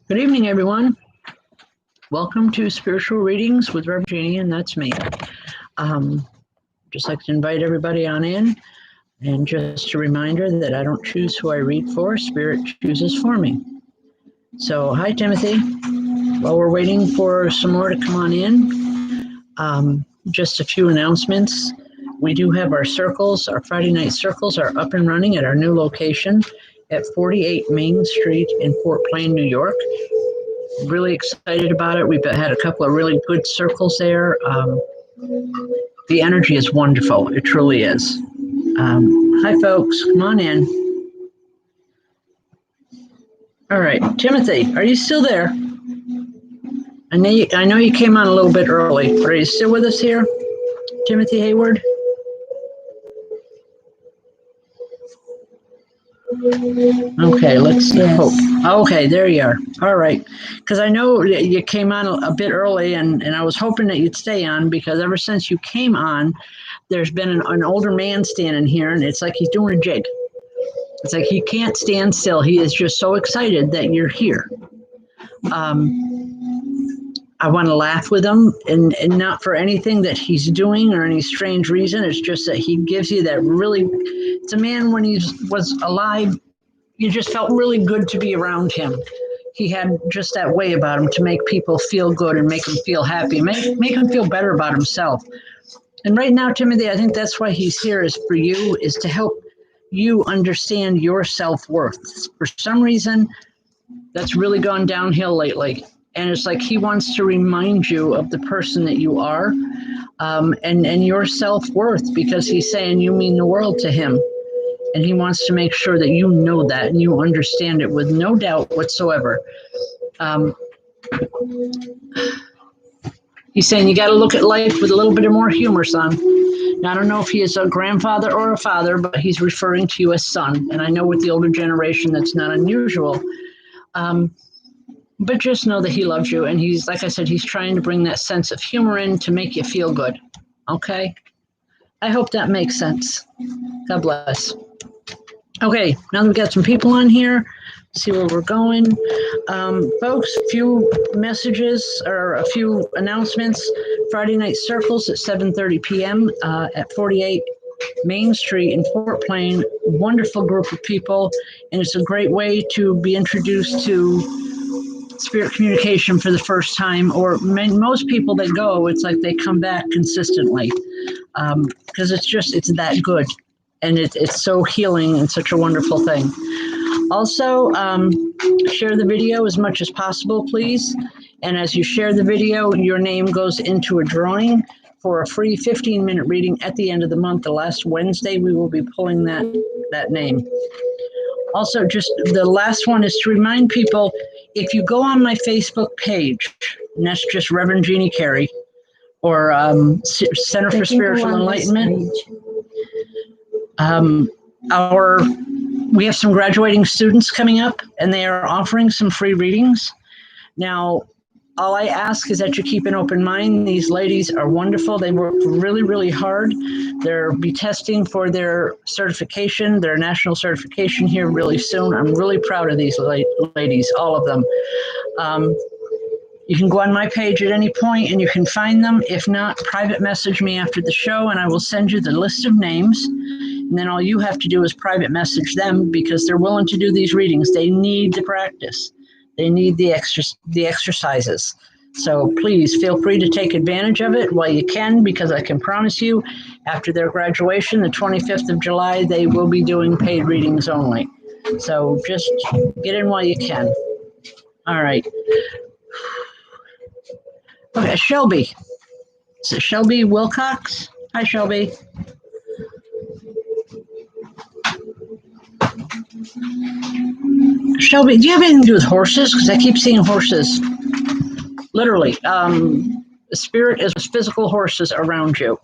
Good evening, everyone. Welcome to Spiritual Readings with Rev Jeanne, and that's me. Just like to invite everybody on in, and just a reminder that I don't choose who I read for, Spirit chooses for me. So, hi, Timothy. While we're waiting for some more to come on in, just a few announcements. We do have our circles, our Friday night circles are up and running at our new location at 48 Main Street in Fort Plain, New York. Really excited about it. We've had a couple of really good circles there. The energy is wonderful. It truly is. Hi, folks. Come on in. All right. Timothy, are you still there? I know you came on a little bit early. Are you still with us here? Timothy Hayward? Okay, let's hope. Okay, there you are. All right. Because I know you came on a bit early, and I was hoping that you'd stay on, because ever since you came on, there's been an older man standing here, and it's like he's doing a jig. It's like he can't stand still. He is just so excited that you're here. I want to laugh with him, and not for anything that he's doing or any strange reason. It's just that he gives you that really, it's a man when he was alive, you just felt really good to be around him. He had just that way about him to make people feel good and make them feel happy, make him feel better about himself. And right now, Timothy, I think that's why he's here, is for you, is to help you understand your self-worth. For some reason, that's really gone downhill lately. And it's like he wants to remind you of the person that you are, and your self-worth, because he's saying you mean the world to him. And he wants to make sure that you know that and you understand it with no doubt whatsoever. He's saying you got to look at life with a little bit of more humor, son. Now, I don't know if he is a grandfather or a father, but he's referring to you as son. And I know with the older generation, that's not unusual. But just know that he loves you. And he's, like I said, he's trying to bring that sense of humor in to make you feel good. Okay? I hope that makes sense. God bless. Okay, now that we've got some people on here, see where we're going. Folks, a few messages or a few announcements. Friday night circles at 7:30 p.m. At 48 Main Street in Fort Plain. Wonderful group of people, and it's a great way to be introduced to spirit communication for the first time, or most people that go, it's like they come back consistently, because it's that good, and it's so healing and such a wonderful thing. Also, share the video as much as possible, please. And as you share the video, your name goes into a drawing for a free 15-minute reading at the end of the month. The last Wednesday, we will be pulling that name. Also, just the last one is to remind people, if you go on my Facebook page, and that's just Rev Jeanne Carey, or Center for Spiritual Enlightenment, we have some graduating students coming up, and they are offering some free readings. Now, all I ask is that you keep an open mind. These ladies are wonderful. They work really, really hard. They'll be testing for their certification, their national certification here really soon. I'm really proud of these ladies, all of them. You can go on my page at any point and you can find them. If not, private message me after the show and I will send you the list of names. And then all you have to do is private message them, because they're willing to do these readings. They need the practice. They need the exercises. So please feel free to take advantage of it while you can, because I can promise you, after their graduation, the 25th of July, they will be doing paid readings only. So just get in while you can. All right. Okay, Shelby. Is it Shelby Wilcox? Hi, Shelby. Shelby, do you have anything to do with horses? Because I keep seeing horses. Literally. The spirit is physical horses around you.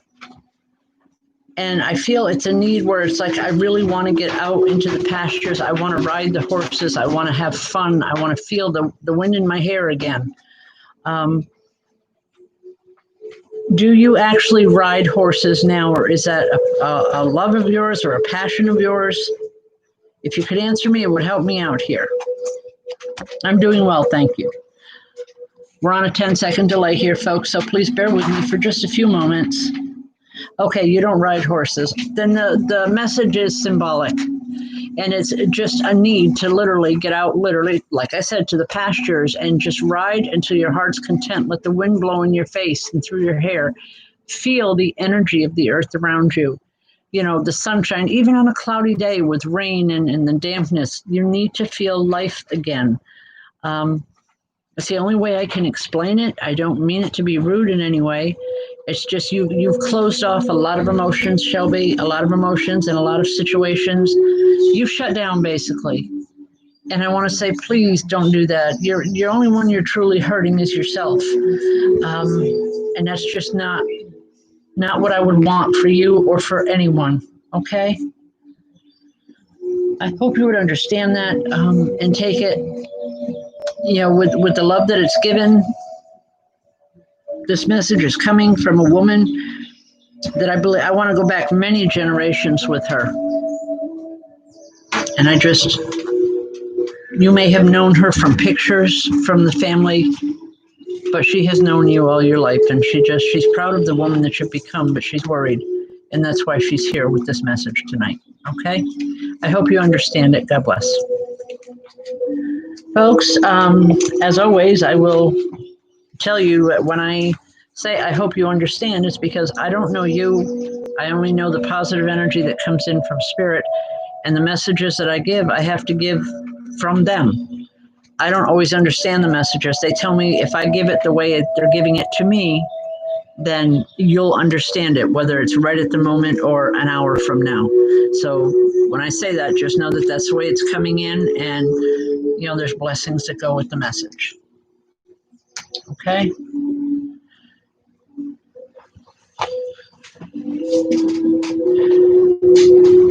And I feel it's a need where it's like, I really want to get out into the pastures. I want to ride the horses. I want to have fun. I want to feel the wind in my hair again. Do you actually ride horses now, or is that a love of yours or a passion of yours? If you could answer me, it would help me out here. I'm doing well, thank you. We're on a 10-second delay here, folks, so please bear with me for just a few moments. Okay, you don't ride horses. Then the message is symbolic. And it's just a need to literally get out, literally, like I said, to the pastures and just ride until your heart's content. Let the wind blow in your face and through your hair. Feel the energy of the earth around you. You know, the sunshine, even on a cloudy day with rain and the dampness, you need to feel life again. It's the only way I can explain it. I don't mean it to be rude in any way. It's just you've closed off a lot of emotions, Shelby, a lot of emotions in a lot of situations. You've shut down, basically. And I want to say, please don't do that. You're only one you're truly hurting is yourself. And that's just not what I would want for you or for anyone, okay? I hope you would understand that and take it, you know, with the love that it's given. This message is coming from a woman that I believe, I want to go back many generations with her. And you may have known her from pictures from the family, but she has known you all your life, and she's proud of the woman that you've become, but she's worried. And that's why she's here with this message tonight, okay? I hope you understand it. God bless. Folks, as always, I will tell you when I say I hope you understand, it's because I don't know you. I only know the positive energy that comes in from spirit, and the messages that I give, I have to give from them. I don't always understand the messages. They tell me if I give it the way they're giving it to me, then you'll understand it, whether it's right at the moment or an hour from now. So when I say that, just know that that's the way it's coming in, and you know, there's blessings that go with the message. Okay?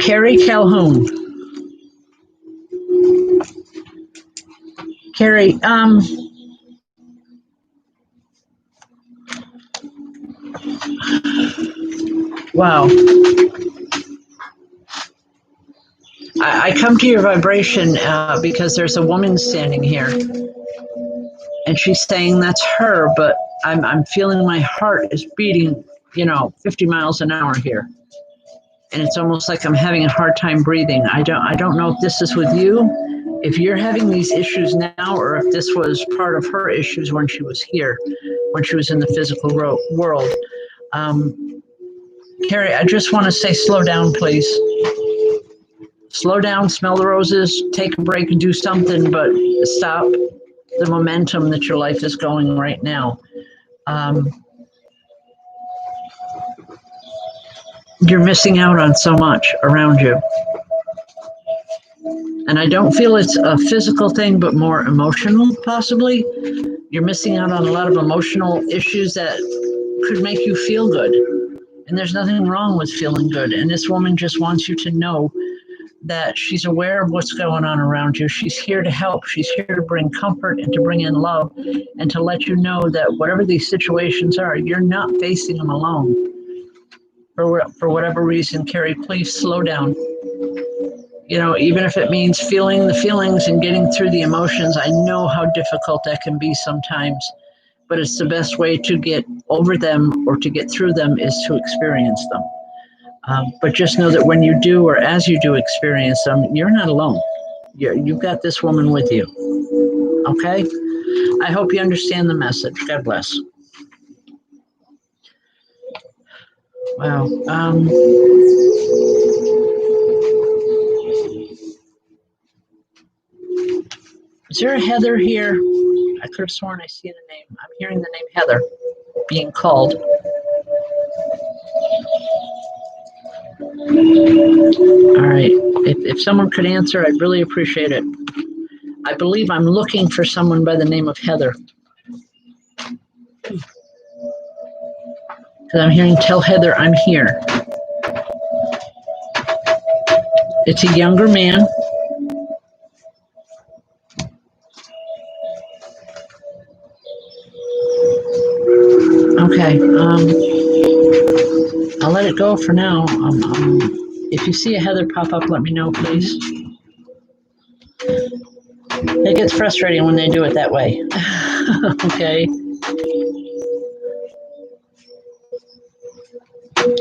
Carrie Calhoun. Carrie, wow. I come to your vibration because there's a woman standing here, and she's saying that's her, but I'm feeling my heart is beating, 50 miles an hour here. And it's almost like I'm having a hard time breathing. I don't know if this is with you, if you're having these issues now, or if this was part of her issues when she was here, when she was in the physical world. Carrie, I just want to say slow down, please. Slow down, smell the roses, take a break and do something, but stop the momentum that your life is going right now. You're missing out on so much around you. And I don't feel it's a physical thing, but more emotional, possibly. You're missing out on a lot of emotional issues that could make you feel good. And there's nothing wrong with feeling good. And this woman just wants you to know that she's aware of what's going on around you. She's here to help. She's here to bring comfort and to bring in love and to let you know that whatever these situations are, you're not facing them alone. For whatever reason, Carrie, please slow down. Even if it means feeling the feelings and getting through the emotions, I know how difficult that can be sometimes, but it's the best way to get over them or to get through them is to experience them. But just know that when you do, or as you do experience them, you're not alone. You've got this woman with you. Okay? I hope you understand the message. God bless. Wow. Is there a Heather here? I could have sworn I see the name. I'm hearing the name Heather being called. All right. If someone could answer, I'd really appreciate it. I believe I'm looking for someone by the name of Heather. Because I'm hearing, tell Heather I'm here. It's a younger man. Okay. I'll let it go for now. If you see a Heather pop up, let me know, please. It gets frustrating when they do it that way. Okay.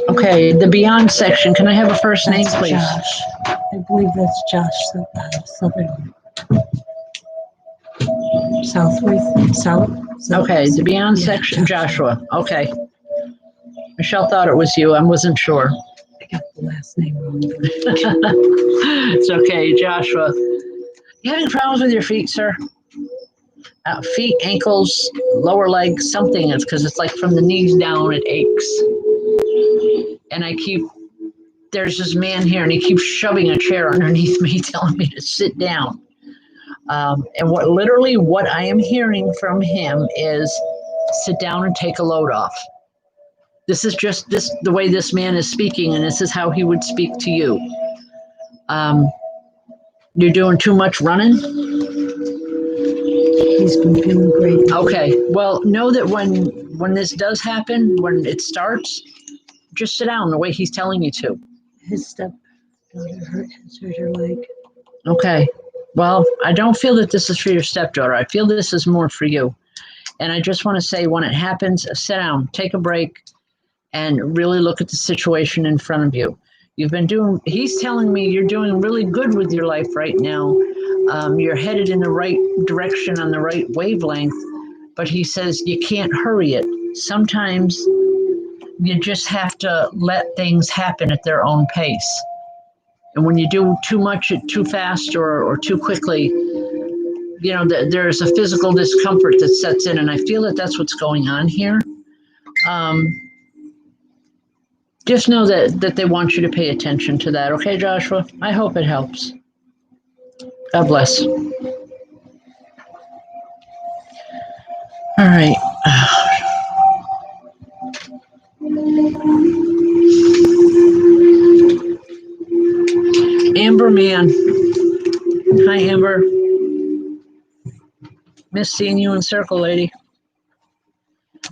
Okay, the Beyond section. Can I have a first name, That's please? Josh. I believe that's Josh Southern. South. Okay, the Beyond section, Joshua. Okay. Michelle thought it was you. I wasn't sure. I got the last name wrong. It's okay, Joshua. You having problems with your feet, sir? Feet, ankles, lower legs, something. It's because it's like from the knees down, it aches. And there's this man here, and he keeps shoving a chair underneath me, telling me to sit down. And what I am hearing from him is sit down and take a load off. This is just the way this man is speaking, and this is how he would speak to you. You're doing too much running? He's been feeling great. Okay. Well, know that when this does happen, when it starts, just sit down the way he's telling you to. His stepdaughter has hurt her leg. Okay. Well, I don't feel that this is for your stepdaughter. I feel this is more for you. And I just want to say, when it happens, sit down, take a break, and really look at the situation in front of you. He's telling me you're doing really good with your life right now. You're headed in the right direction on the right wavelength, but he says you can't hurry it. Sometimes you just have to let things happen at their own pace. And when you do too much too fast or too quickly, there's a physical discomfort that sets in, and I feel that that's what's going on here. Just know that they want you to pay attention to that, okay, Joshua? I hope it helps. God bless. All right. Amber Man. Hi, Amber. Miss seeing you in circle, lady.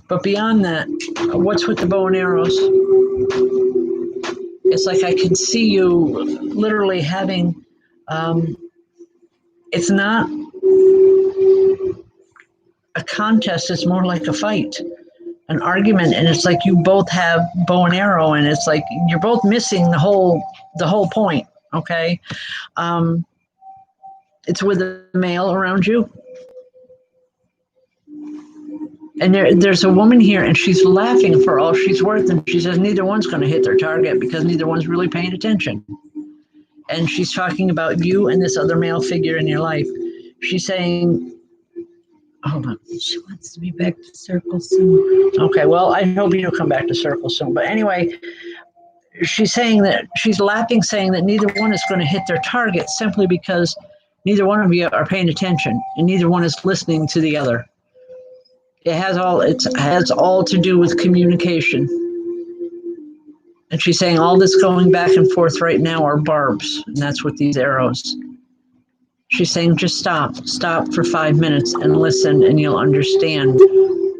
But beyond that, what's with the bow and arrows? It's like I can see you literally having, it's not a contest, it's more like a fight, an argument, and it's like you both have bow and arrow, and it's like you're both missing the whole point, okay? It's with a male around you. And there's a woman here, and she's laughing for all she's worth, and she says neither one's going to hit their target because neither one's really paying attention. And she's talking about you and this other male figure in your life. She's saying, hold on. She wants to be back to circle soon. Okay, well, I hope you'll come back to circle soon. But anyway, she's laughing, saying that neither one is going to hit their target simply because neither one of you are paying attention and neither one is listening to the other. It has all to do with communication. And she's saying all this going back and forth right now are barbs, and that's with these arrows. She's saying just stop for 5 minutes and listen, and you'll understand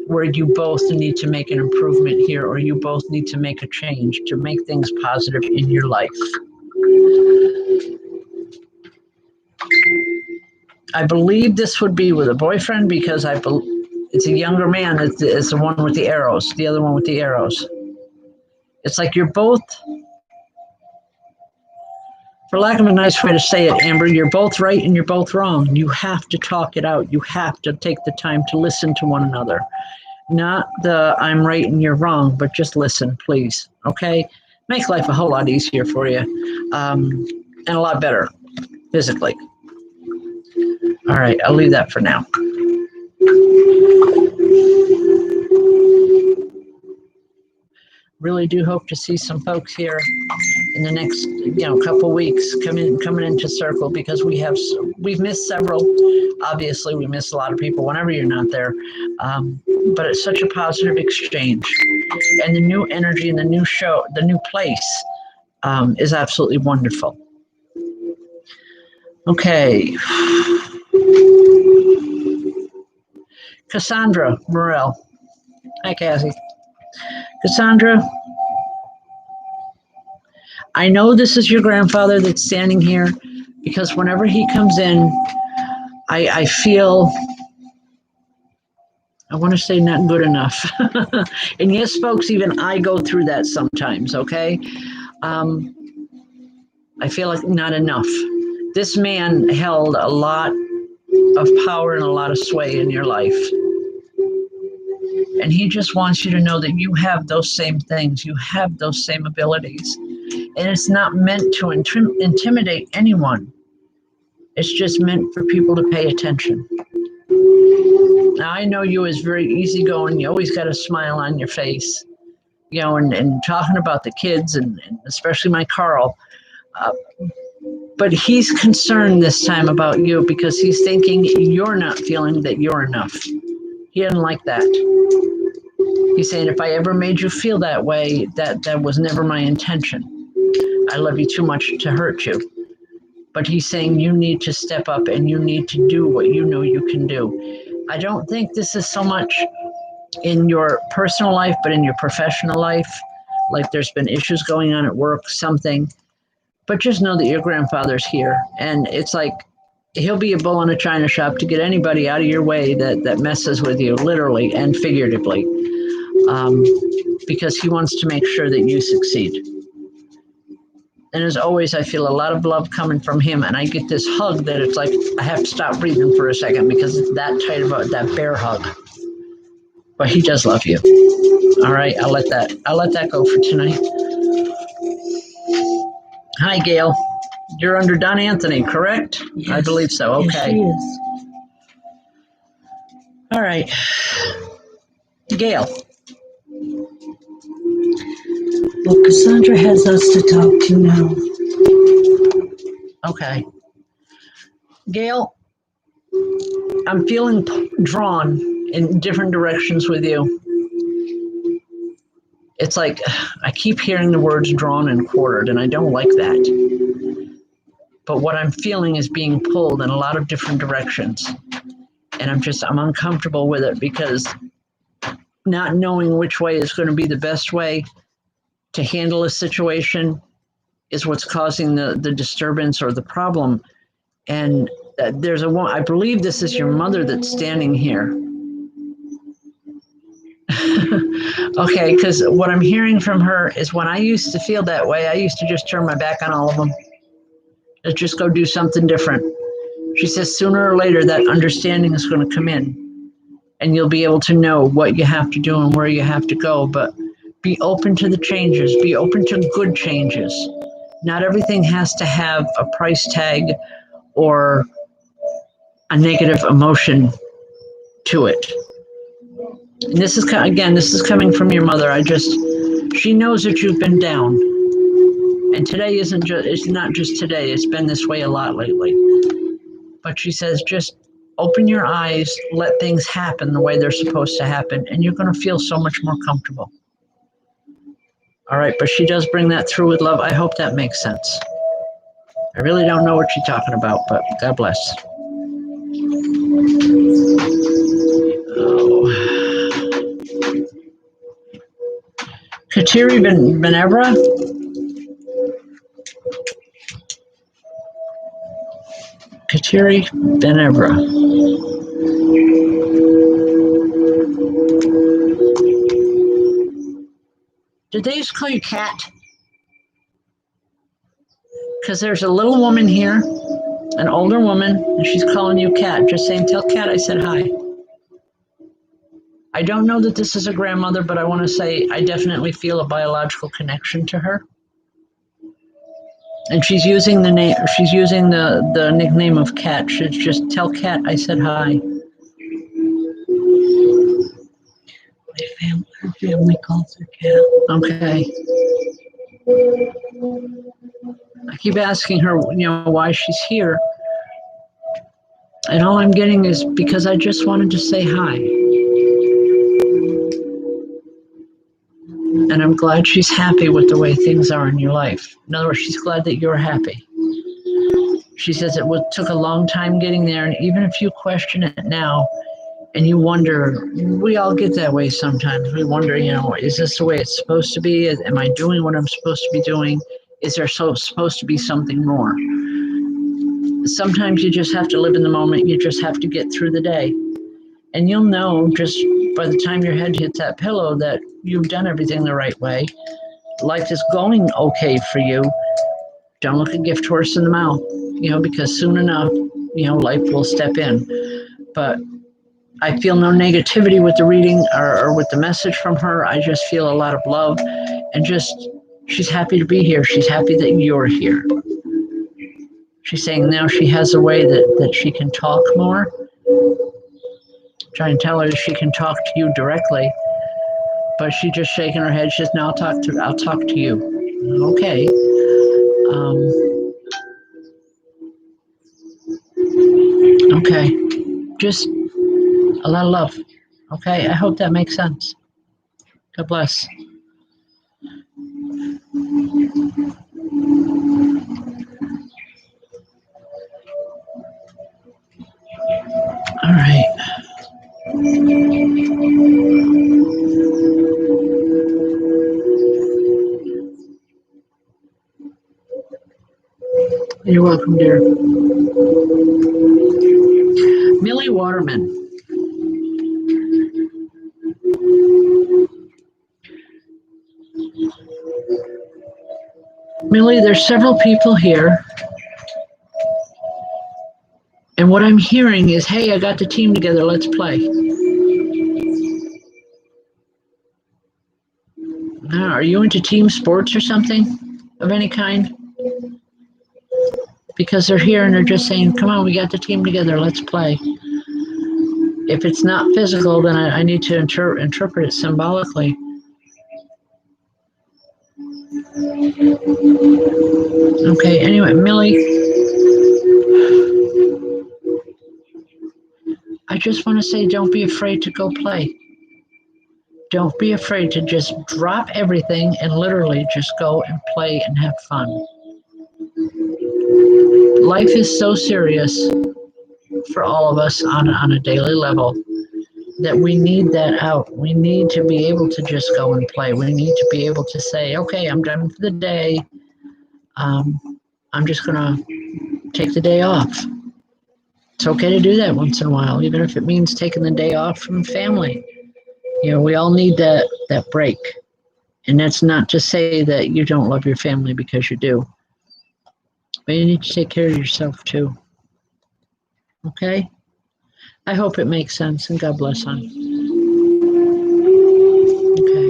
where you both need to make an improvement here, or you both need to make a change to make things positive in your life. I believe this would be with a boyfriend because it's a younger man. It's the one with the arrows, the other one with the arrows. It's like you're both, for lack of a nice way to say it, Amber, you're both right and you're both wrong. You have to talk it out. You have to take the time to listen to one another. Not the I'm right and you're wrong, but just listen, please. Okay? Make life a whole lot easier for you, and a lot better physically. All right, I'll leave that for now. Really do hope to see some folks here in the next couple weeks coming into circle, because we've missed several. Obviously, we miss a lot of people whenever you're not there, but it's such a positive exchange, and the new energy and the new place is absolutely wonderful. Okay. Cassandra Morel. Hi, Cassie. Cassandra, I know this is your grandfather that's standing here, because whenever he comes in, I feel, I want to say not good enough. And yes, folks, even I go through that sometimes, okay? I feel like not enough. This man held a lot of power and a lot of sway in your life. And he just wants you to know that you have those same things, you have those same abilities. And it's not meant to intimidate anyone. It's just meant for people to pay attention. Now, I know you as very easygoing. You always got a smile on your face, you know, and talking about the kids and especially my Carl. But he's concerned this time about you because he's thinking you're not feeling that you're enough. He doesn't like that. He's saying, if I ever made you feel that way, that was never my intention. I love you too much to hurt you. But he's saying you need to step up and you need to do what you know you can do. I don't think this is so much in your personal life, but in your professional life. Like there's been issues going on at work, something. But just know that your grandfather's here. And it's like he'll be a bull in a china shop to get anybody out of your way that messes with you, literally and figuratively. Because he wants to make sure that you succeed. And as always, I feel a lot of love coming from him, and I get this hug that it's like I have to stop breathing for a second because it's that tight about that bear hug. But he does love you. All right, I'll let that go for tonight. Hi, Gail. You're under Don Anthony, correct? Yes. I believe so. Okay. Yes, she is. All right, Gail. Well, Cassandra has us to talk to now. Okay. Gail, I'm feeling drawn in different directions with you. It's like I keep hearing the words drawn and quartered, and I don't like that. But what I'm feeling is being pulled in a lot of different directions. And I'm uncomfortable with it because not knowing which way is going to be the best way to handle a situation is what's causing the disturbance or the problem. And there's I believe this is your mother that's standing here. Okay, because what I'm hearing from her is when I used to feel that way, I used to just turn my back on all of them. Let's just go do something different. She says sooner or later that understanding is going to come in and you'll be able to know what you have to do and where you have to go. But be open to the changes. Be open to good changes. Not everything has to have a price tag or a negative emotion to it. And this is, again, this is coming from your mother. She knows that you've been down. And today it's not just today. It's been this way a lot lately. But she says, just open your eyes, let things happen the way they're supposed to happen, and you're going to feel so much more comfortable. All right, but she does bring that through with love. I hope that makes sense. I really don't know what she's talking about, but God bless. Oh. Kateri Benevra? Kateri Benevra. Did they just call you Kat? Because there's a little woman here, an older woman, and she's calling you Kat. Just saying, tell Kat I said hi. I don't know that this is a grandmother, but I want to say I definitely feel a biological connection to her. And she's using the name. She's using the nickname of Kat. She's just tell Kat I said hi. Her family calls her Kat. Okay. I keep asking her, why she's here. And all I'm getting is because I just wanted to say hi. And I'm glad she's happy with the way things are in your life. In other words, she's glad that you're happy. She says it took a long time getting there, and even if you question it now, and you wonder, we all get that way sometimes. We wonder, is this the way it's supposed to be? Am I doing what I'm supposed to be doing? Is there supposed to be something more? sometimes you just have to live in the moment. You just have to get through the day. And you'll know just by the time your head hits that pillow that you've done everything the right way. Life is going okay for you. Don't look a gift horse in the mouth, because soon enough, life will step in. But I feel no negativity with the reading or with the message from her. I just feel a lot of love and she's happy to be here. She's happy that you're here. She's saying now she has a way that she can talk more. Try and tell her she can talk to you directly, but she's just shaking her head. She says, "No, I'll talk to you." Okay. Okay. Just a lot of love. Okay. I hope that makes sense. God bless. All right. You're welcome, dear. Millie Waterman. Millie, there's several people here. And what I'm hearing is, hey, I got the team together, let's play. Now, are you into team sports or something of any kind? Because they're here and they're just saying, come on, we got the team together, let's play. If it's not physical, then I need to interpret it symbolically. Okay, anyway, Millie, I just want to say don't be afraid to go play. Don't be afraid to just drop everything and literally just go and play and have fun. Life is so serious for all of us on a daily level that we need that out. We need to be able to just go and play. We need to be able to say, okay, I'm done for the day. I'm just going to take the day off. It's okay to do that once in a while, even if it means taking the day off from family. We all need that break. And that's not to say that you don't love your family, because you do. But you need to take care of yourself too. Okay? I hope it makes sense, and God bless, hon. Okay.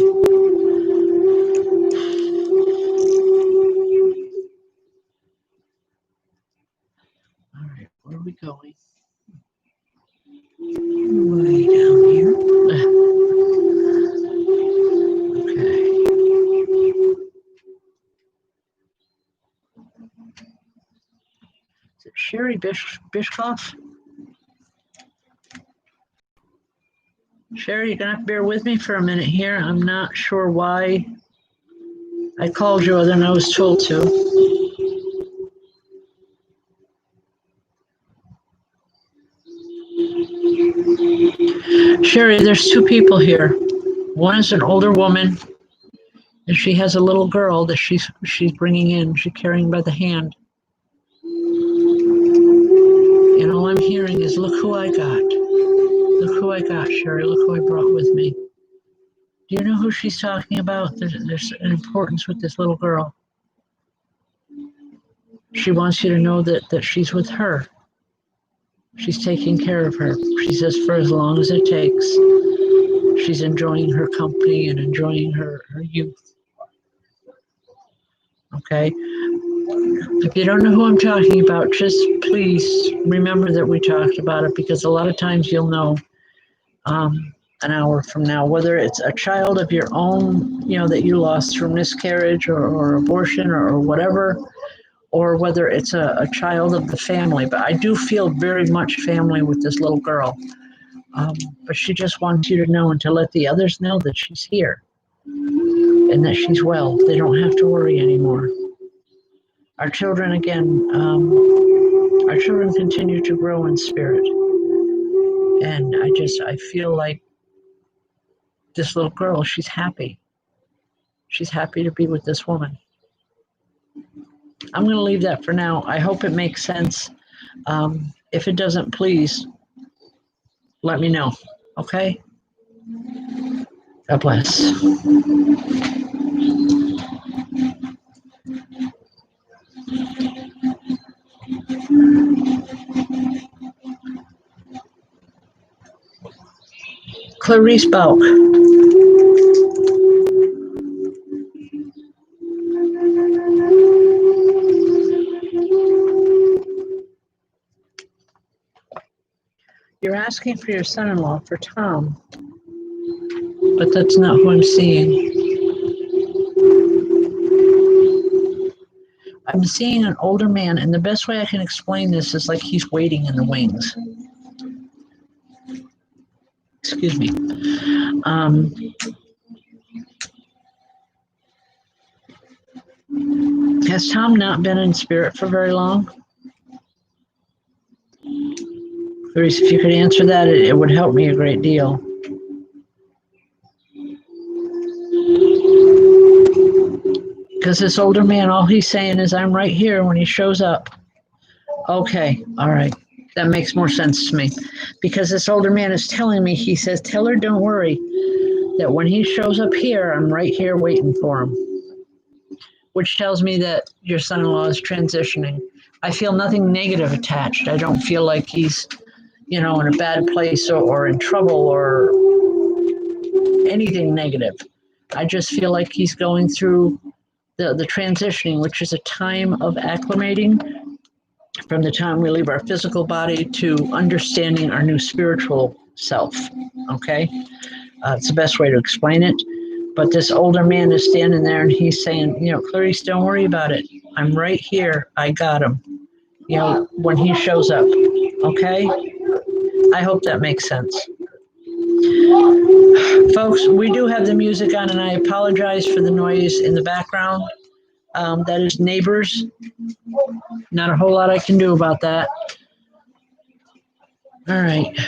All right, where are we going? Way down here. Okay. Is it Sherry Bishkoff? Sherry, you're going to have to bear with me for a minute here. I'm not sure why I called you other than I was told to. Sherry, there's two people here. One is an older woman, and she has a little girl that she's bringing in. She's carrying by the hand. And all I'm hearing is, look who I got. Look who I got, Sherry. Look who I brought with me. Do you know who she's talking about? There's an importance with this little girl. She wants you to know that she's with her. She's taking care of her. She says for as long as it takes. She's enjoying her company and enjoying her youth. Okay? If you don't know who I'm talking about, just please remember that we talked about it, because a lot of times you'll know an hour from now, whether it's a child of your own, that you lost through miscarriage or abortion or whatever, or whether it's a child of the family. But I do feel very much family with this little girl. But she just wants you to know and to let the others know that she's here and that she's well. They don't have to worry anymore. Our children, again, our children continue to grow in spirit. And I feel like this little girl, she's happy. She's happy to be with this woman. I'm going to leave that for now. I hope it makes sense. If it doesn't, please let me know. Okay? God bless. Clarice Bauk. You're asking for your son-in-law, for Tom, but that's not who I'm seeing. I'm seeing an older man, and the best way I can explain this is like he's waiting in the wings. Excuse me. Has Tom not been in spirit for very long? Clarice, if you could answer that, it would help me a great deal. Because this older man, all he's saying is, I'm right here when he shows up. Okay, all right. That makes more sense to me. Because this older man is telling me, he says, tell her, don't worry, that when he shows up here, I'm right here waiting for him. Which tells me that your son-in-law is transitioning. I feel nothing negative attached. I don't feel like he's, in a bad place or in trouble or anything negative. I just feel like he's going through the transitioning, which is a time of acclimating from the time we leave our physical body to understanding our new spiritual self. Okay? It's the best way to explain it. But this older man is standing there and he's saying, Clarice, don't worry about it. I'm right here. I got him. When he shows up. Okay? I hope that makes sense. Folks, we do have the music on, and I apologize for the noise in the background. That is neighbors. Not a whole lot I can do about that. All right.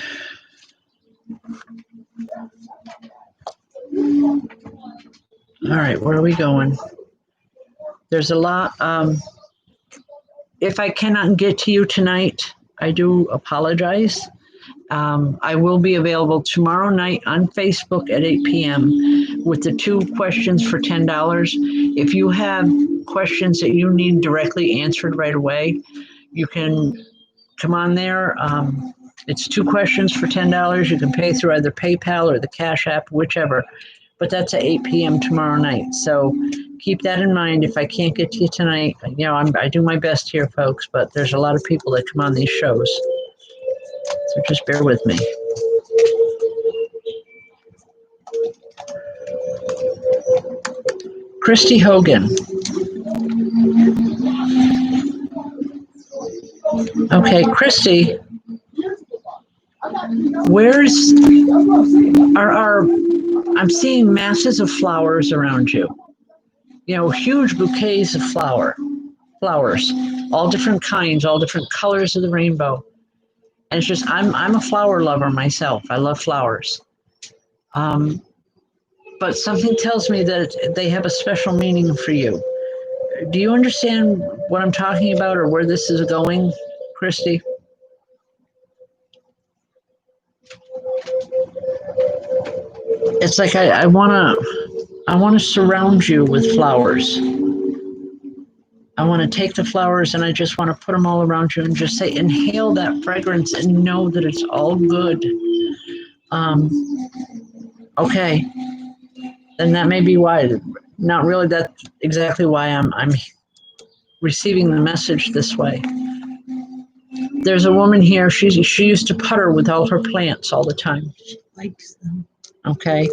All right, where are we going? There's a lot. If I cannot get to you tonight, I do apologize. I will be available tomorrow night on Facebook at 8 p.m. with the 2 questions for $10. If you have questions that you need directly answered right away, you can come on there. It's 2 questions for $10. You can pay through either PayPal or the Cash App, whichever. But that's at 8 p.m. tomorrow night. So keep that in mind. If I can't get to you tonight, I do my best here, folks, but there's a lot of people that come on these shows. So just bear with me. Christy Hogan. Okay, Christy, I'm seeing masses of flowers around you. Huge bouquets of flowers, all different kinds, all different colors of the rainbow. And it's just, I'm a flower lover myself. I love flowers. But something tells me that they have a special meaning for you. Do you understand what I'm talking about or where this is going, Christy? It's like I want to surround you with flowers. I want to take the flowers and I just want to put them all around you and just say, inhale that fragrance and know that it's all good. Okay. Then that may be why. Not really. That's exactly why I'm receiving the message this way. There's a woman here. She used to putter with all her plants all the time. She likes them. Okay.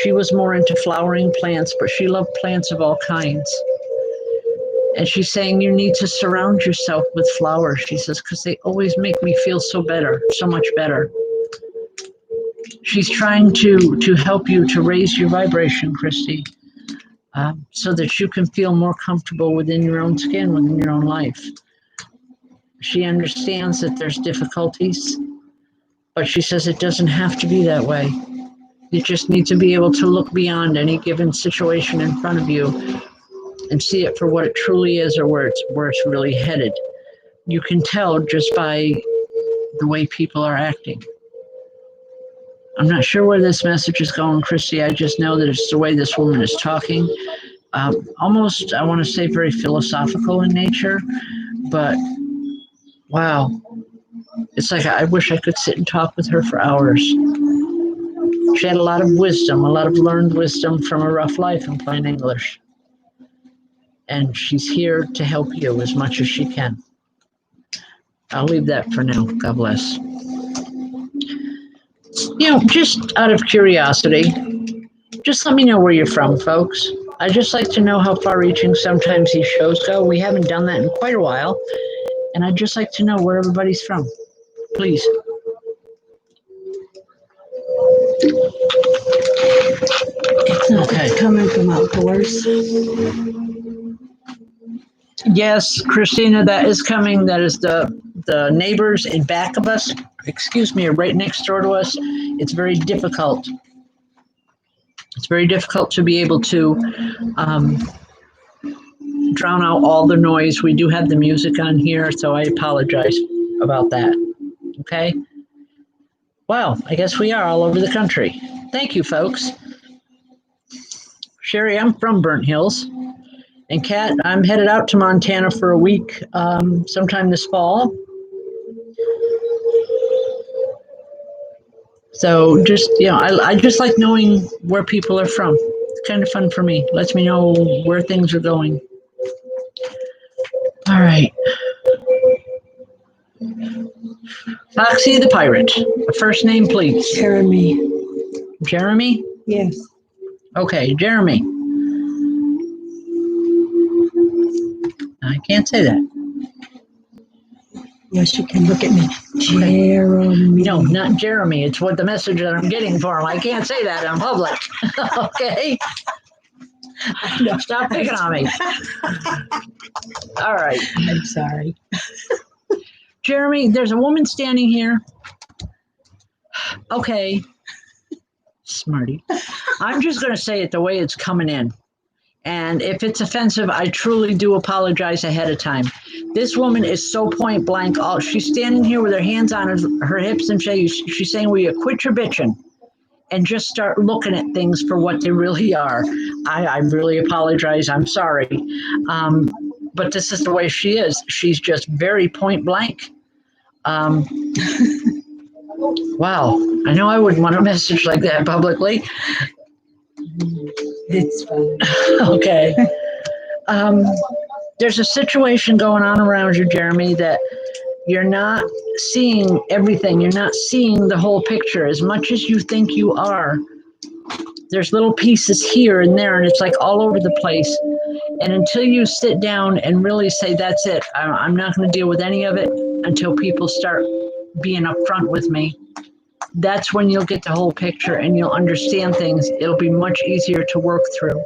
She was more into flowering plants, but she loved plants of all kinds. And she's saying you need to surround yourself with flowers, she says, because they always make me feel so much better. She's trying to help you to raise your vibration, Christy, so that you can feel more comfortable within your own skin, within your own life. She understands that there's difficulties, but she says it doesn't have to be that way. You just need to be able to look beyond any given situation in front of you and see it for what it truly is or where it's really headed. you can tell just by the way people are acting. I'm not sure where this message is going, Christy. I just know that it's the way this woman is talking. Almost, I want to say, very philosophical in nature, but wow. It's like I wish I could sit and talk with her for hours. She had a lot of wisdom, a lot of learned wisdom from a rough life in plain English. And she's here to help you as much as she can. I'll leave that for now. God bless. Just out of curiosity, just let me know where you're from, folks. I'd just like to know how far-reaching sometimes these shows go. We haven't done that in quite a while, and I'd just like to know where everybody's from. Please. It's coming from outdoors. Yes, Christina, that is coming. That is the neighbors in back of us, are right next door to us. It's very difficult. It's very difficult to be able to drown out all the noise. We do have the music on here, so I apologize about that. Okay? Wow, I guess we are all over the country. Thank you, folks. Sherry, I'm from Burnt Hills. And Kat, I'm headed out to Montana for a week sometime this fall. So just, I just like knowing where people are from. It's kind of fun for me. Lets me know where things are going. All right. Foxy the Pirate. A first name, please. Jeremy. Jeremy? Yes. Okay, Jeremy. I can't say that. Yes, you can look at me. Jeremy. No, not Jeremy. It's what the message that I'm getting for him. I can't say that in public. Okay? No, stop picking on me. All right. I'm sorry. Jeremy, there's a woman standing here. Okay. Smarty. I'm just going to say it the way it's coming in. And if it's offensive, I truly do apologize ahead of time. This woman is so point blank. She's standing here with her hands on her hips and she's saying, will you quit your bitching and just start looking at things for what they really are? I really apologize. I'm sorry. But this is the way she is. She's just very point blank. Wow. I know I wouldn't want a message like that publicly. It's fine. Okay. There's a situation going on around you, Jeremy, that you're not seeing everything. You're not seeing the whole picture as much as you think you are. There's little pieces here and there, and it's like all over the place. And until you sit down and really say, that's it, I'm not going to deal with any of it until people start being upfront with me, that's when you'll get the whole picture and you'll understand things. It'll be much easier to work through.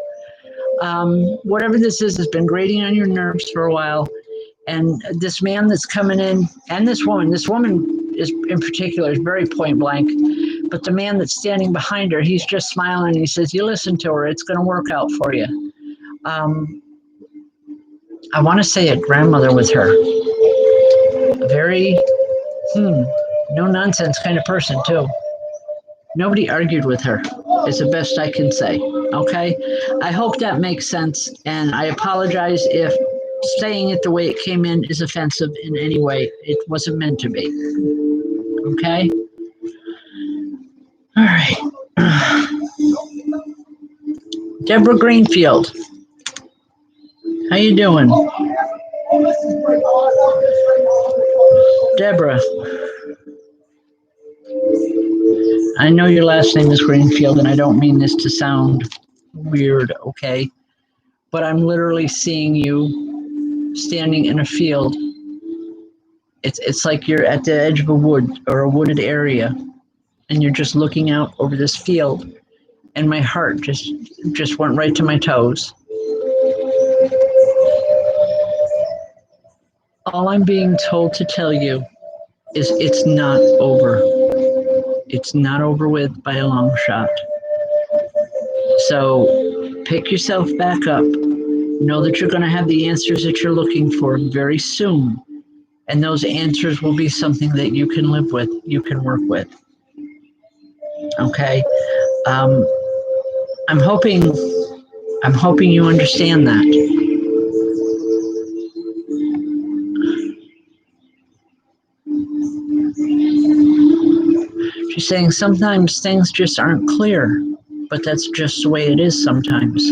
Whatever this is has been grating on your nerves for a while. And this man that's coming in, and this woman is in particular is very point blank. But the man that's standing behind her, he's just smiling and he says, you listen to her, it's going to work out for you. I want to say a grandmother with her. A very, no nonsense kind of person too. Nobody argued with her, is the best I can say, okay? I hope that makes sense, and I apologize if saying it the way it came in is offensive in any way. It wasn't meant to be, okay? All right. Deborah Greenfield, how you doing? Deborah. I know your last name is Greenfield, and I don't mean this to sound weird, okay? But I'm literally seeing you standing in a field. It's like you're at the edge of a wood or a wooded area, and you're just looking out over this field, and my heart just went right to my toes. All I'm being told to tell you is it's not over. It's not over with by a long shot. So pick yourself back up. Know that you're going to have the answers that you're looking for very soon. And those answers will be something that you can live with, you can work with. Okay? Um, I'm hoping you understand that. She's saying sometimes things just aren't clear, but that's just the way it is sometimes.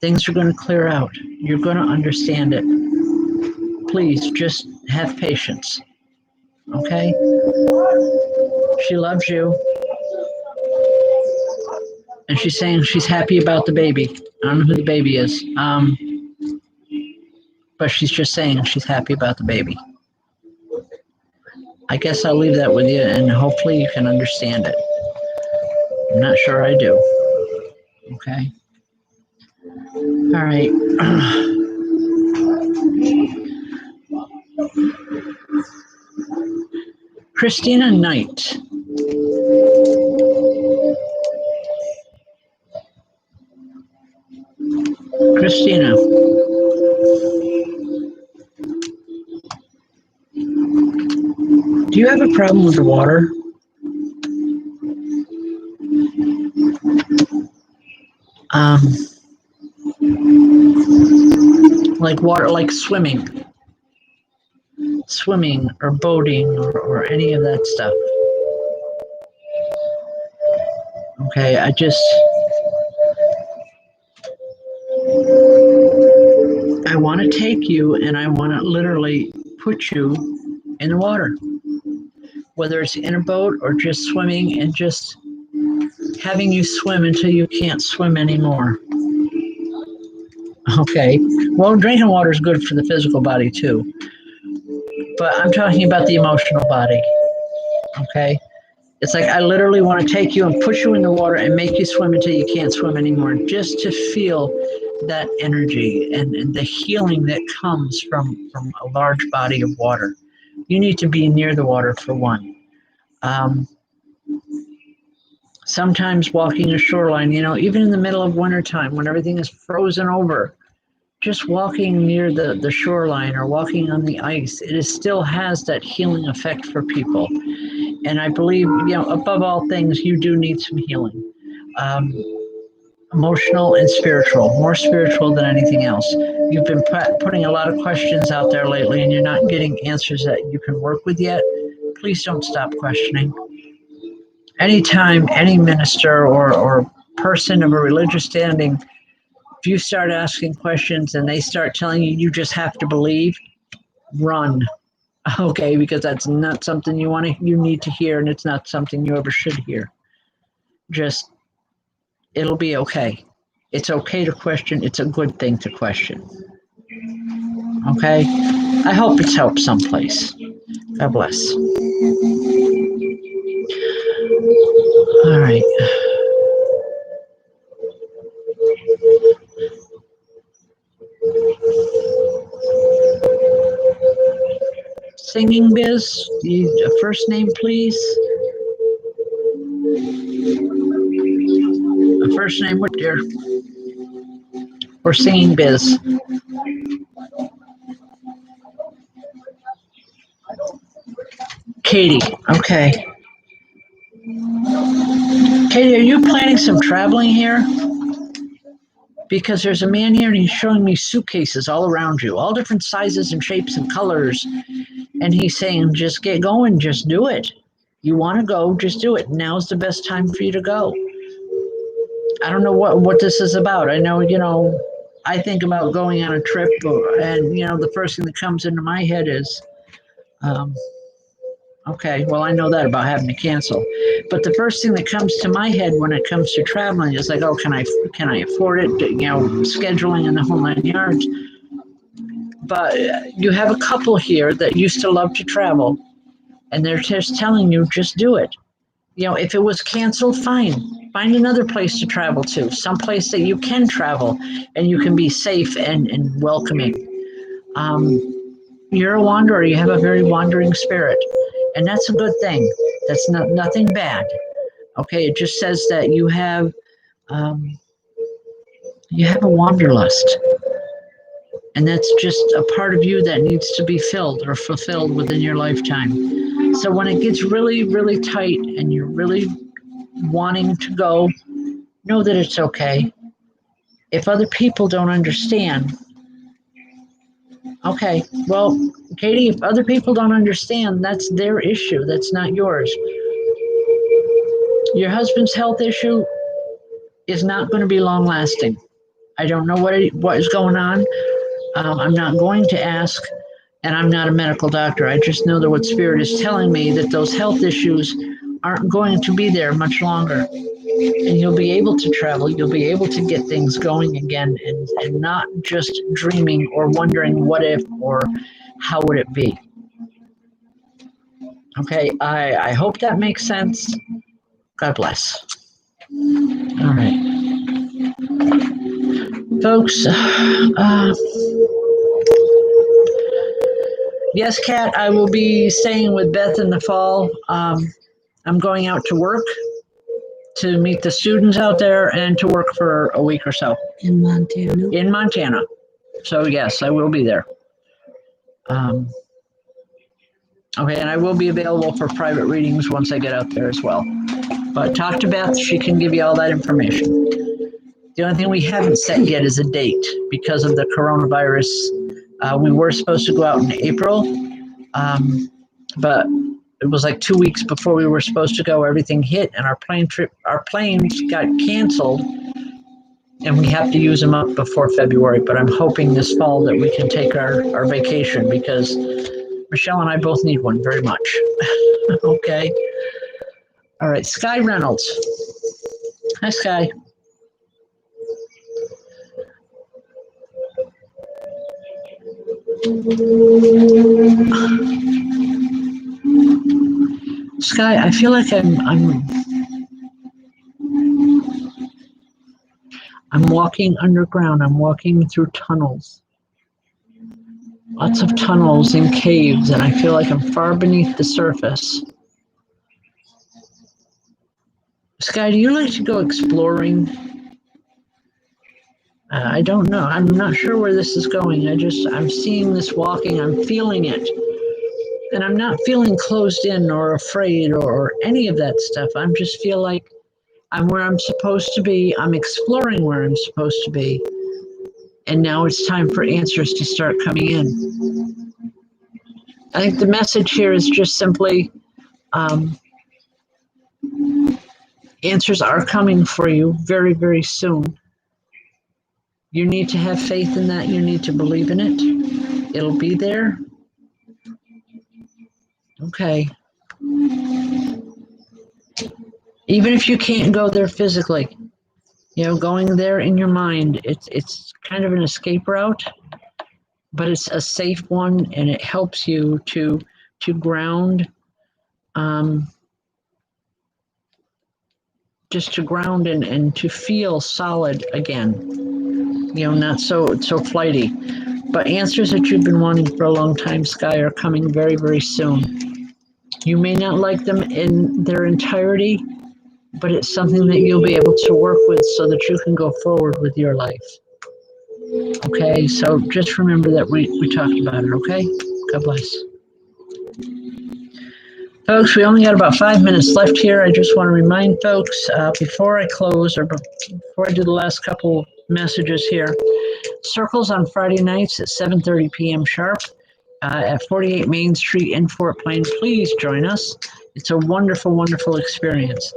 Things are going to clear out. You're going to understand it. Please just have patience. Okay? She loves you. And she's saying she's happy about the baby. I don't know who the baby is. But she's just saying she's happy about the baby. I guess I'll leave that with you, and hopefully you can understand it. I'm not sure I do. Okay? All right. Christina Knight. Christina. Do you have a problem with the water? Like water, like swimming or boating or any of that stuff. Okay, I want to take you and I want to literally put you in the water, whether it's in a boat or just swimming, and just having you swim until you can't swim anymore. Okay, well, drinking water is good for the physical body too, but I'm talking about the emotional body. Okay, it's like I literally want to take you and push you in the water and make you swim until you can't swim anymore, just to feel that energy and the healing that comes from a large body of water. You need to be near the water for one. Sometimes walking a shoreline, even in the middle of wintertime when everything is frozen over, just walking near the shoreline or walking on the ice, still has that healing effect for people. And I believe, above all things, you do need some healing. Emotional and spiritual, more spiritual than anything else. You've been putting a lot of questions out there lately, and you're not getting answers that you can work with yet. Please don't stop questioning. Anytime any minister or person of a religious standing, if you start asking questions and they start telling you you just have to believe, run. Okay, because that's not something you need to hear, and it's not something you ever should hear. Just, it'll be okay. It's okay to question. It's a good thing to question. Okay? I hope it's helped someplace. God bless. All right. Singing Biz, a first name, please. A first name, what, dear? Or Singing Biz. Katie, okay. Katie, are you planning some traveling here? Because there's a man here and he's showing me suitcases all around you, all different sizes and shapes and colors. And he's saying, just get going, just do it. You want to go, just do it. Now's the best time for you to go. I don't know what this is about. I know, I think about going on a trip, and, the first thing that comes into my head is, okay, well, I know that about having to cancel. But the first thing that comes to my head when it comes to traveling is like, oh, can I afford it? Scheduling and the whole 9 yards. But you have a couple here that used to love to travel, and they're just telling you, just do it. If it was canceled, fine. Find another place to travel to, someplace that you can travel and you can be safe and welcoming. You're a wanderer. You have a very wandering spirit, and that's a good thing. That's nothing bad. Okay, it just says that you have a wanderlust. And that's just a part of you that needs to be filled or fulfilled within your lifetime. So when it gets really, really tight and you're really wanting to go, know that it's okay. If other people don't understand, okay, well, Katie, if other people don't understand, that's their issue. That's not yours. Your husband's health issue is not going to be long lasting. I don't know what is going on. I'm not going to ask, and I'm not a medical doctor. I just know that what Spirit is telling me that those health issues aren't going to be there much longer. And you'll be able to travel. You'll be able to get things going again and not just dreaming or wondering what if or how would it be. Okay, I hope that makes sense. God bless. All right. Folks, yes, Kat, I will be staying with Beth in the fall. I'm going out to work to meet the students out there and to work for a week or so. In Montana? In Montana. So, yes, I will be there. Okay, and I will be available for private readings once I get out there as well. But talk to Beth, she can give you all that information. The only thing we haven't set yet is a date because of the coronavirus. We were supposed to go out in April, but it was like 2 weeks before we were supposed to go. Everything hit, and our planes got canceled, and we have to use them up before February. But I'm hoping this fall that we can take our vacation because Michelle and I both need one very much. Okay. All right, Sky Reynolds. Hi, Sky. Sky, I feel like I'm walking underground. I'm walking through tunnels. Lots of tunnels and caves, and I feel like I'm far beneath the surface. Sky, do you like to go exploring? I don't know. I'm not sure where this is going. I'm seeing this walking. I'm feeling it. And I'm not feeling closed in or afraid or any of that stuff. I just feel like I'm where I'm supposed to be. I'm exploring where I'm supposed to be. And now it's time for answers to start coming in. I think the message here is just simply answers are coming for you very, very soon. You need to have faith in that. You need to believe in it. It'll be there. Okay. Even if you can't go there physically, going there in your mind, it's kind of an escape route, but it's a safe one, and it helps you to ground, just to ground and to feel solid again. Not so flighty. But answers that you've been wanting for a long time, Sky, are coming very, very soon. You may not like them in their entirety, but it's something that you'll be able to work with so that you can go forward with your life. Okay, so just remember that we talked about it, okay? God bless. Folks, we only got about 5 minutes left here. I just want to remind folks before I close or before I do the last couple messages here, circles on Friday nights at 7:30 p.m. sharp at 48 Main Street in Fort Plain. Please join us. It's a wonderful, wonderful experience.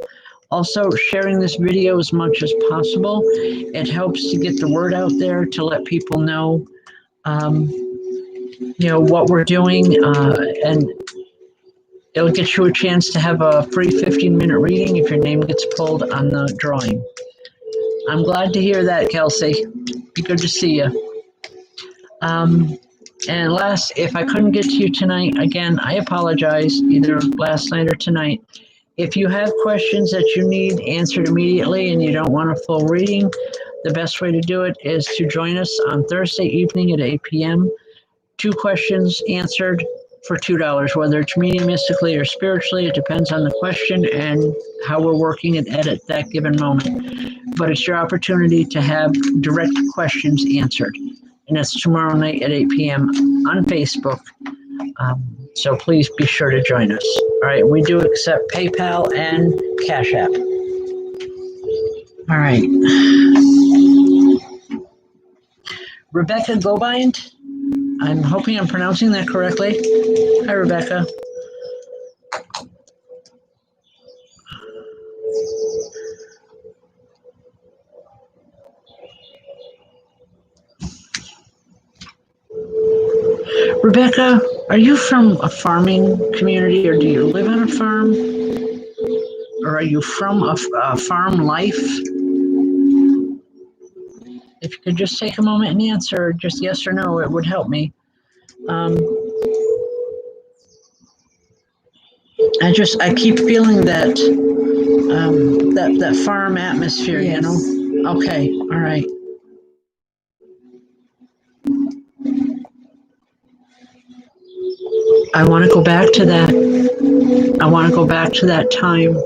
Also, sharing this video as much as possible. It helps to get the word out there to let people know, what we're doing, and it'll get you a chance to have a free 15-minute reading if your name gets pulled on the drawing. I'm glad to hear that, Kelsey. Be good to see you. And last, if I couldn't get to you tonight, again, I apologize, either last night or tonight. If you have questions that you need answered immediately and you don't want a full reading, the best way to do it is to join us on Thursday evening at 8 p.m. 2 questions answered for $2, whether it's mediumistically or spiritually. It depends on the question and how we're working it at that given moment. But it's your opportunity to have direct questions answered. and that's tomorrow night at 8 p.m. on Facebook. So please be sure to join us. All right, we do accept PayPal and Cash App. All right. Rebecca Gobind, I'm hoping I'm pronouncing that correctly. Hi, Rebecca. Rebecca, are you from a farming community, or do you live on a farm? Or are you from a farm life? If you could just take a moment and answer just yes or no, it would help me. I keep feeling that that farm atmosphere, Yes. you know? Okay, all right. I want to go back to that. I want to go back to that time.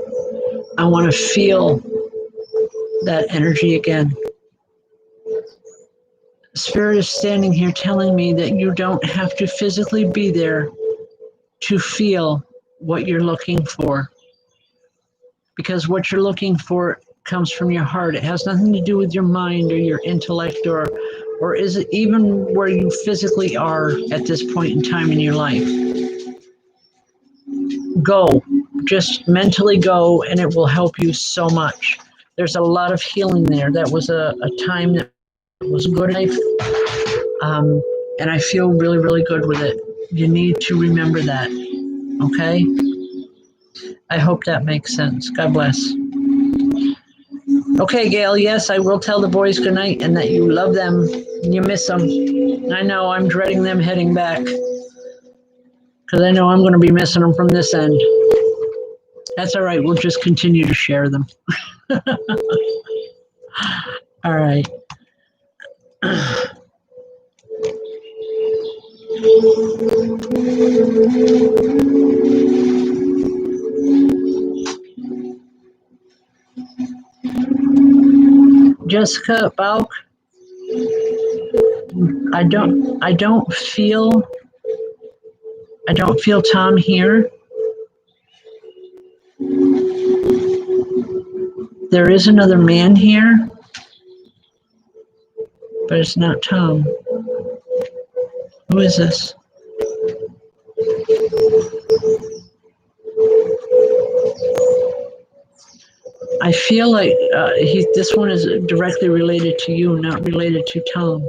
I want to feel that energy again. Spirit is standing here telling me that you don't have to physically be there to feel what you're looking for. Because what you're looking for comes from your heart. It has nothing to do with your mind or your intellect or is it even where you physically are at this point in time in your life. Go. Just mentally go, and it will help you so much. There's a lot of healing there. That was a time that was good in life. And I feel really, really good with it. You need to remember that. Okay? I hope that makes sense. God bless. Okay, Gail, yes, I will tell the boys goodnight and that you love them. You miss them. I know, I'm dreading them heading back because I know I'm going to be missing them from this end. That's all right. We'll just continue to share them. All right. Jessica Bauk, I don't feel Tom here. There is another man here, but it's not Tom. Who is this? I feel like this one is directly related to you, not related to Tom.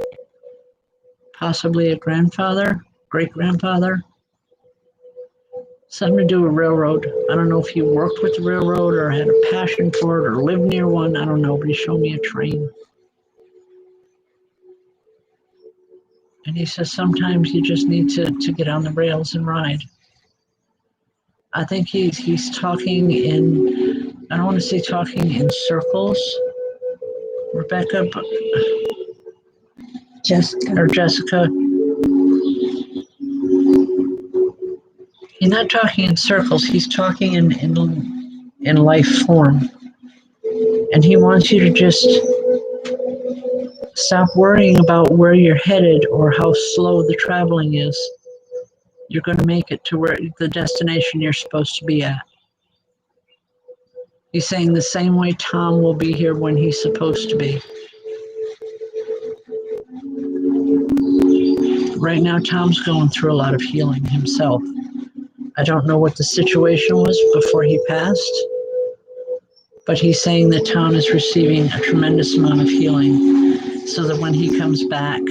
Possibly a grandfather, great-grandfather. Something to do with railroad. I don't know if he worked with the railroad or had a passion for it or lived near one. I don't know, but he showed me a train. And he says sometimes you just need to get on the rails and ride. I think he's talking in, I don't want to say talking in circles, Rebecca, but, Jessica. He's not talking in circles, he's talking in life form. And he wants you to just stop worrying about where you're headed or how slow the traveling is. You're going to make it to where the destination you're supposed to be at. He's saying the same way Tom will be here when he's supposed to be. Right now, Tom's going through a lot of healing himself. I don't know what the situation was before he passed, but he's saying that Tom is receiving a tremendous amount of healing so that when he comes back,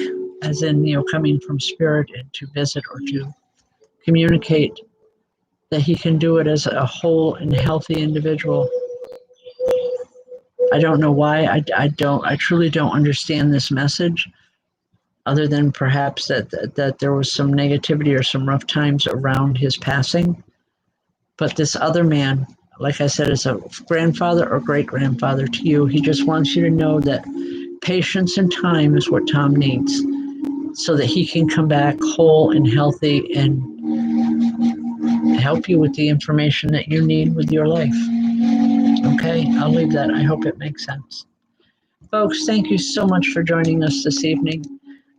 as in, coming from spirit and to visit or to communicate, that he can do it as a whole and healthy individual. I don't know why. I truly don't understand this message, other than perhaps that there was some negativity or some rough times around his passing. But this other man, like I said, is a grandfather or great-grandfather to you. He just wants you to know that patience and time is what Tom needs so that he can come back whole and healthy and help you with the information that you need with your life. Okay, I'll leave that. I hope it makes sense. Folks, thank you so much for joining us this evening.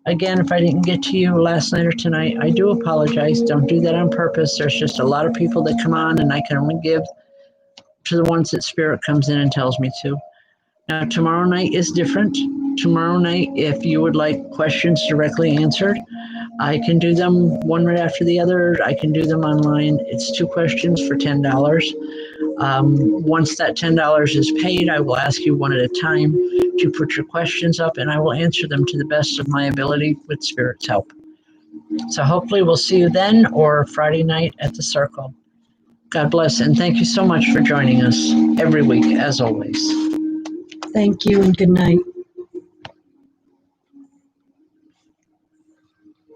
Again, if I didn't get to you last night or tonight, I do apologize. Don't do that on purpose. There's just a lot of people that come on, and I can only give to the ones that Spirit comes in and tells me to. Now, tomorrow night is different. Tomorrow night, if you would like questions directly answered, I can do them one right after the other. I can do them online. It's 2 questions for $10. Once that $10 is paid, I will ask you one at a time to put your questions up, and I will answer them to the best of my ability with Spirit's help. So hopefully we'll see you then or Friday night at the Circle. God bless, and thank you so much for joining us every week, as always. Thank you and good night.